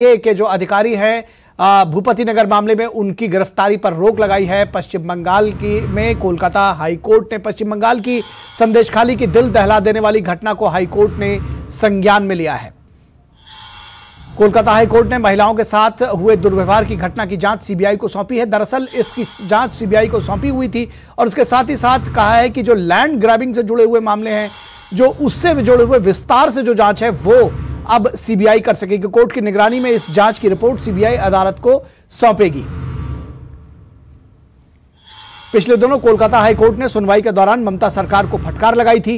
के जो अधिकारी हैं भूपति नगर मामले में उनकी गिरफ्तारी पर रोक लगाई है। पश्चिम बंगाल की में कोलकाता हाईकोर्ट ने पश्चिम बंगाल की संदेशखाली की दिल दहला देने वाली घटना को हाईकोर्ट ने संज्ञान में लिया है। कोलकाता हाईकोर्ट ने महिलाओं के साथ हुए दुर्व्यवहार की घटना की जांच सीबीआई को सौंपी है। दरअसल इसकी जांच सीबीआई को सौंपी हुई थी और उसके साथ ही साथ कहा है कि जो लैंड ग्रैबिंग से जुड़े हुए मामले हैं, जो उससे जुड़े हुए विस्तार से जो जांच है वो अब सीबीआई कर सकेगी। कोर्ट की निगरानी में इस जांच की रिपोर्ट सीबीआई अदालत को सौंपेगी। पिछले दिनों कोलकाता हाईकोर्ट ने सुनवाई के दौरान ममता सरकार को फटकार लगाई थी।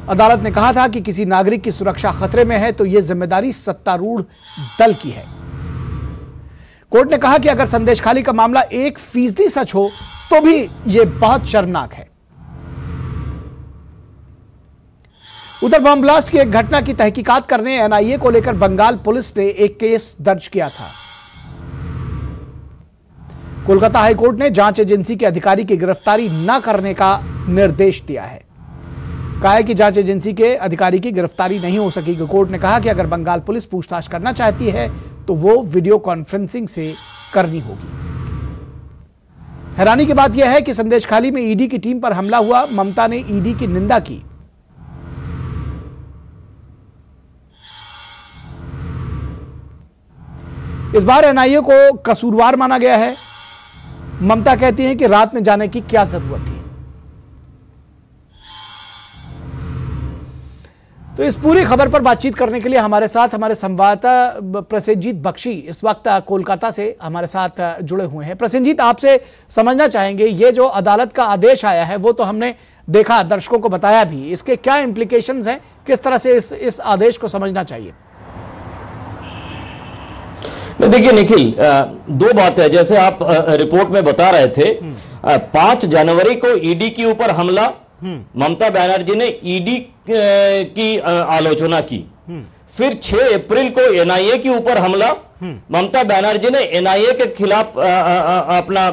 अदालत ने कहा था कि किसी नागरिक की सुरक्षा खतरे में है तो यह जिम्मेदारी सत्तारूढ़ दल की है। कोर्ट ने कहा कि अगर संदेशखाली का मामला 1% सच हो तो भी यह बहुत शर्मनाक है। उधर बम ब्लास्ट की एक घटना की तहकीकात करने एनआईए को लेकर बंगाल पुलिस ने एक केस दर्ज किया था। कोलकाता हाईकोर्ट ने जांच एजेंसी के अधिकारी की गिरफ्तारी न करने का निर्देश दिया है। कहा है कि जांच एजेंसी के अधिकारी की गिरफ्तारी नहीं हो सकेगी। कोर्ट ने कहा कि अगर बंगाल पुलिस पूछताछ करना चाहती है तो वो वीडियो कॉन्फ्रेंसिंग से करनी होगी। हैरानी की बात यह है कि संदेशखाली में ईडी की टीम पर हमला हुआ। ममता ने ईडी की निंदा की। इस बार एनआईए को कसूरवार माना गया है। ममता कहती हैं कि रात में जाने की क्या जरूरत थी। तो इस पूरी खबर पर बातचीत करने के लिए हमारे साथ हमारे संवाददाता प्रसेनजीत बख्शी इस वक्त कोलकाता से हमारे साथ जुड़े हुए हैं। प्रसेनजीत, आपसे समझना चाहेंगे, ये जो अदालत का आदेश आया है वो तो हमने देखा, दर्शकों को बताया भी, इसके क्या इंप्लीकेशंस हैं, किस तरह से इस आदेश को समझना चाहिए? देखिए निखिल, दो बात है। जैसे आप रिपोर्ट में बता रहे थे, 5 जनवरी को ईडी के ऊपर हमला, ममता बनर्जी ने ईडी की आलोचना की। फिर 6 अप्रैल को एनआईए के ऊपर हमला, ममता बनर्जी ने एनआईए के खिलाफ अपना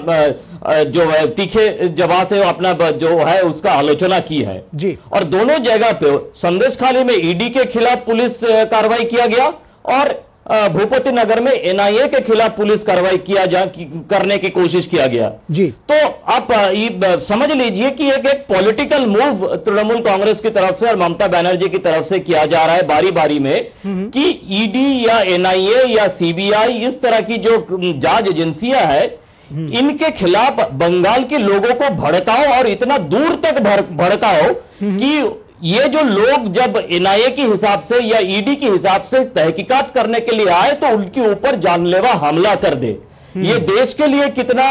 जो है तीखे जवाब से अपना जो है उसका आलोचना की है जी। और दोनों जगह पे संदेशखाली में ईडी के खिलाफ पुलिस कार्रवाई किया गया और भूपति नगर में एनआईए के खिलाफ पुलिस कार्रवाई करने की कोशिश किया गया जी। तो आप समझ लीजिए कि एक पॉलिटिकल मूव तृणमूल कांग्रेस की तरफ से और ममता बनर्जी की तरफ से किया जा रहा है बारी बारी में कि ईडी या एनआईए या सीबीआई इस तरह की जो जांच एजेंसियां है इनके खिलाफ बंगाल के लोगों को भड़काओ और इतना दूर तक भड़काओ कि ये जो लोग जब एनआईए के हिसाब से या ईडी के हिसाब से तहकीकात करने के लिए आए तो उनके ऊपर जानलेवा हमला कर दे। ये देश के लिए कितना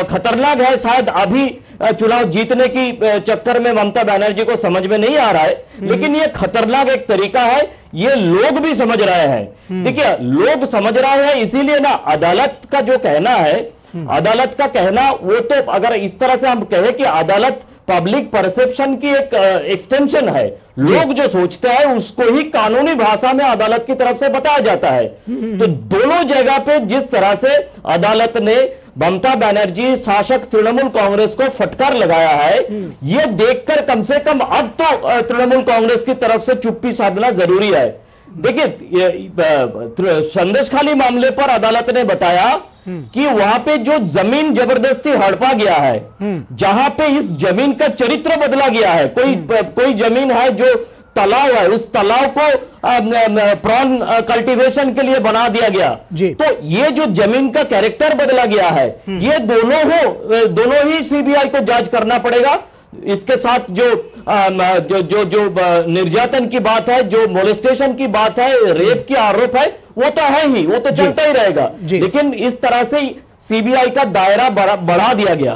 खतरनाक है, शायद अभी चुनाव जीतने की चक्कर में ममता बनर्जी को समझ में नहीं आ रहा है, लेकिन ये खतरनाक एक तरीका है। ये लोग भी समझ रहे हैं। देखिए, लोग समझ रहे हैं, इसीलिए ना अदालत का जो कहना है, अदालत का कहना वो तो अगर इस तरह से हम कहें कि अदालत पब्लिक परसेप्शन की एक एक्सटेंशन है, लोग जो सोचते हैं उसको ही कानूनी भाषा में अदालत की तरफ से बताया जाता है। तो दोनों जगह पे जिस तरह से अदालत ने ममता बनर्जी शासक तृणमूल कांग्रेस को फटकार लगाया है, यह देखकर कम से कम अब तो तृणमूल कांग्रेस की तरफ से चुप्पी साधना जरूरी है। देखिए, संदेशखाली मामले पर अदालत ने बताया कि वहां पे जो जमीन जबरदस्ती हड़पा गया है, जहां पे इस जमीन का चरित्र बदला गया है, कोई जमीन है जो तालाब है, उस तालाब को प्रॉन कल्टीवेशन के लिए बना दिया गया, तो ये जो जमीन का कैरेक्टर बदला गया है, ये दोनों ही सीबीआई को जांच करना पड़ेगा। इसके साथ जो निर्यातन की बात है, जो मोलेस्टेशन की बात है, रेप की आरोप है, वो तो है ही, वो तो चलता ही रहेगा। लेकिन इस तरह से सीबीआई का दायरा बढ़ा दिया गया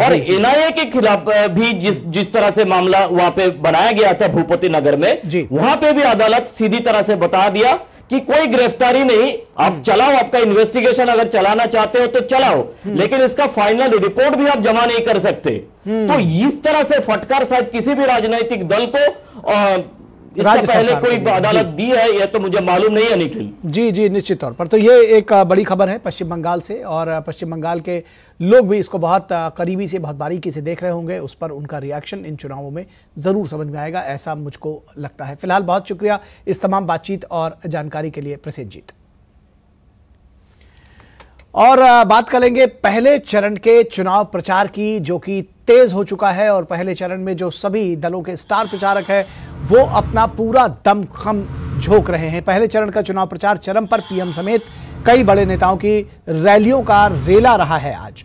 और एनआईए के खिलाफ भी जिस तरह से मामला वहां पे बनाया गया था भूपति नगर में, वहां पे भी अदालत सीधी तरह से बता दिया कि कोई गिरफ्तारी नहीं, आप चलाओ, आपका इन्वेस्टिगेशन अगर चलाना चाहते हो तो चलाओ, लेकिन इसका फाइनल रिपोर्ट भी आप जमा नहीं कर सकते। तो इस तरह से फटकार शायद किसी भी राजनीतिक दल को इसका पहले कोई अदालत दी है यह तो मुझे मालूम नहीं है निखिल। जी जी, निश्चित तौर पर। तो ये एक बड़ी खबर है पश्चिम बंगाल से, और पश्चिम बंगाल के लोग भी इसको बहुत करीबी से, बहुत बारीकी से देख रहे होंगे। उस पर उनका रिएक्शन इन चुनावों में जरूर समझ में आएगा, ऐसा मुझको लगता है। फिलहाल बहुत शुक्रिया इस तमाम बातचीत और जानकारी के लिए प्रसेनजीत। और बात करेंगे पहले चरण के चुनाव प्रचार की, जो कि तेज हो चुका है। और पहले चरण में जो सभी दलों के स्टार प्रचारक हैं वो अपना पूरा दमखम झोंक रहे हैं। पहले चरण का चुनाव प्रचार चरम पर, पीएम समेत कई बड़े नेताओं की रैलियों का रेला रहा है आज।